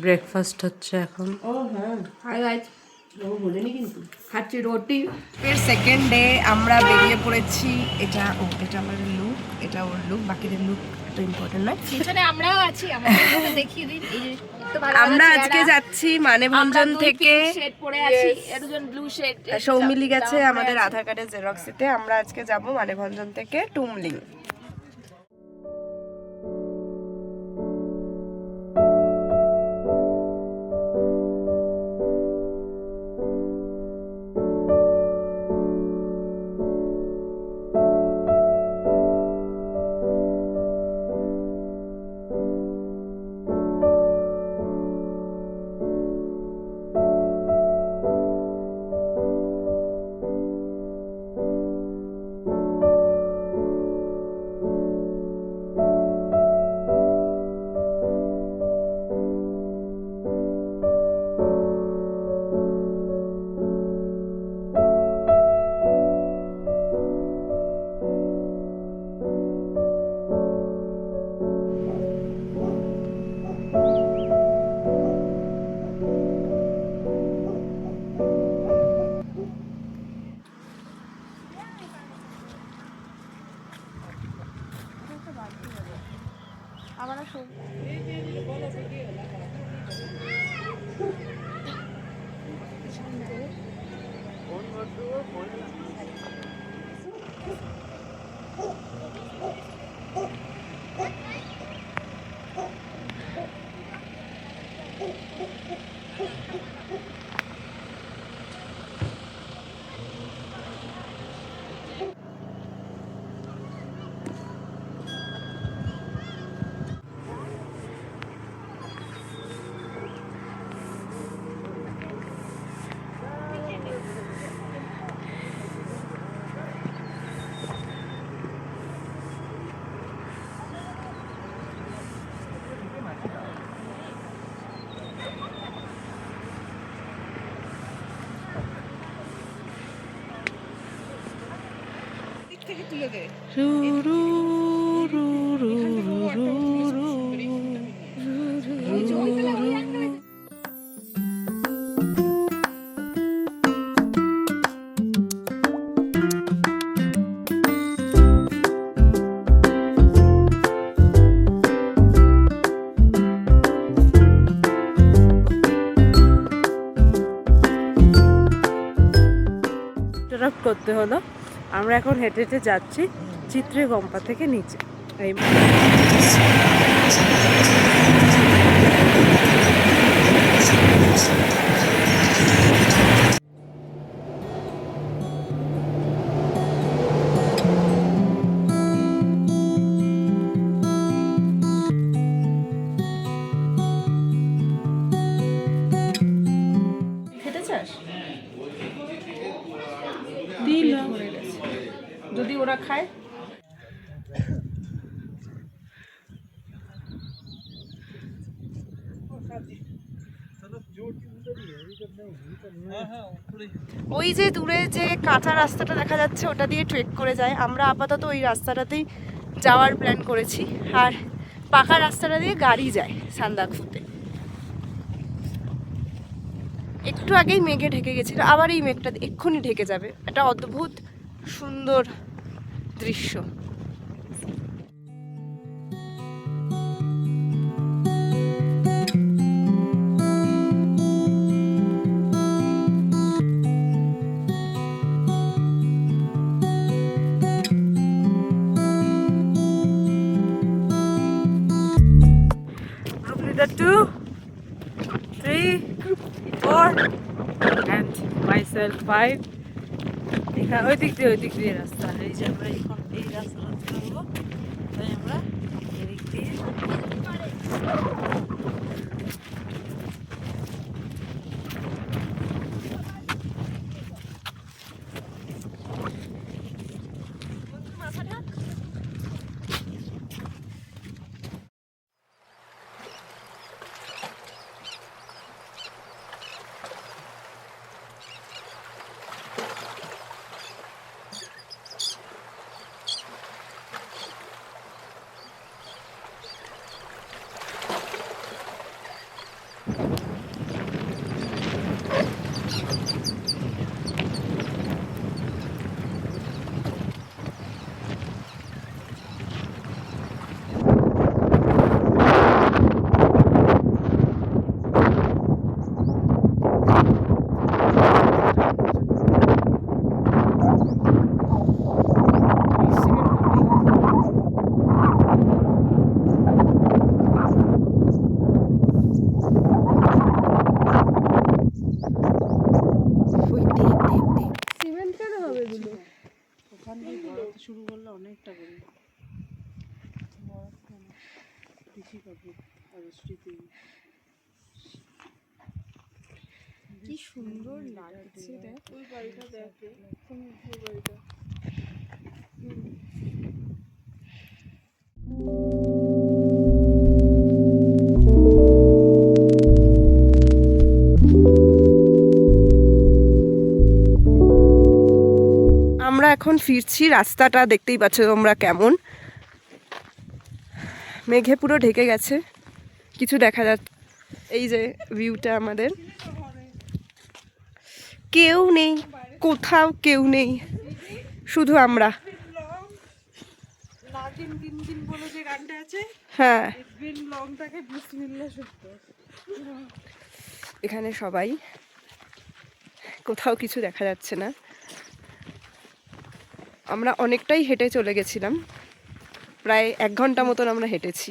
Breakfast হচ্ছে এখন। ও হ্যাঁ, হাই গাইস, বলিনি কিন্তু খাচ্ছি রুটি। এর সেকেন্ড ডে আমরা বেরিয়ে পড়েছি। এটা আমাদের লুক, এটা ওর লুক, বাকিদের লুক এত ইম্পর্টেন্ট নয়। পিছনে আমরাও আছি, আমাদের দেখিয়ে দিন। এই যে আমরা আজকে যাচ্ছি মানেভঞ্জন থেকে। শেড পরে আছি, দুজন ব্লু শেড। সৌমিলি গেছে আমাদের আধার কার্ডের জেরক্স দিতে। আমরা আজকে যাব মানেভঞ্জন থেকে টুমলিং। করতে হলো। আমরা এখন হেঁটে হেঁটে যাচ্ছি চিত্রেগম্পা থেকে নিচে। এই যদি ওরা খায়। ওই যে দূরে যে কাঁচা রাস্তাটা দেখা যাচ্ছে ওটা দিয়ে ট্রেক করে যায়। আমরা আপাতত ওই রাস্তাটাতেই যাওয়ার প্ল্যান করেছি, আর পাকা রাস্তাটা দিয়ে গাড়ি যায় সান্দাকফুতে। একটু আগেই মেঘে ঢেকে গেছিল, আবার এই মেঘটা এক্ষুনি ঢেকে যাবে। একটা অদ্ভুত সুন্দর দৃশ্য। leader 2, 3, 4 and myself 5. এখানে ওই দিক দিয়ে রাস্তা। এই যে আমরা এখন এই রাস্তাটা ধরবো, তাই আমরা এদিক দিয়ে কি সুন্দর লাগছে দেখ। ওই বাড়িটা দেখে সমুদ্র বাড়িটা। আমরা এখন ফিরছি, রাস্তাটা দেখতেই পাচ্ছ তোমরা কেমন, মেঘে পুরো ঢেকে গেছে, কিছু দেখা যাচ্ছে। এই যে ভিউটা আমাদের, কেউ নেই, কোথাও কেউ নেই, শুধু আমরা। নাগিন দিন দিন বলে যে গানটা আছে, হ্যাঁ, দিন লংটাকে বিসমিল্লাহ শুনতে। এখানে সবাই, কোথাও কিছু দেখা যাচ্ছে না। আমরা অনেকটাই হেঁটে চলে গেছিলাম, প্রায় 1 ঘন্টা মতন আমরা হেঁটেছি,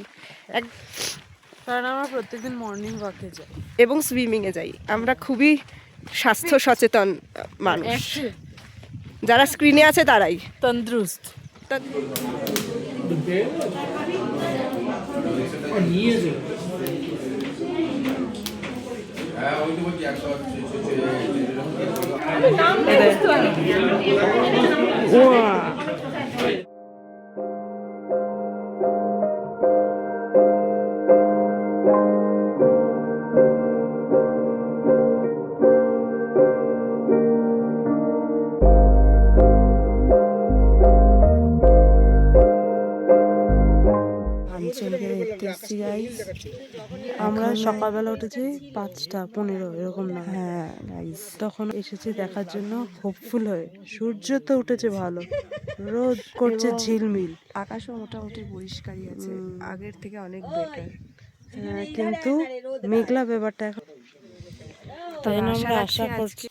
কারণ আমরা প্রত্যেকদিন মর্নিং ওয়াকে যাই এবং সুইমিংয়ে যাই। আমরা খুবই স্বাস্থ্য সচেতন মানুষ, যারা স্ক্রিনে আছে তারাই তন্দুরুস্ত। আমরা সকালবেলা উঠেছি 5:15 এরকম না, হ্যাঁ গাইস, তখন এসেছি দেখার জন্য হোপফুল হয়ে। সূর্য তো উঠেছে ভালো, রোদ করছে ঝিলমিল, আকাশও মোটামুটি পরিষ্কারই আছে, আগের থেকে অনেক বেটার। কিন্তু মেঘলা ব্যাপারটা এখন, তাই আমরা আমরা আশা করছি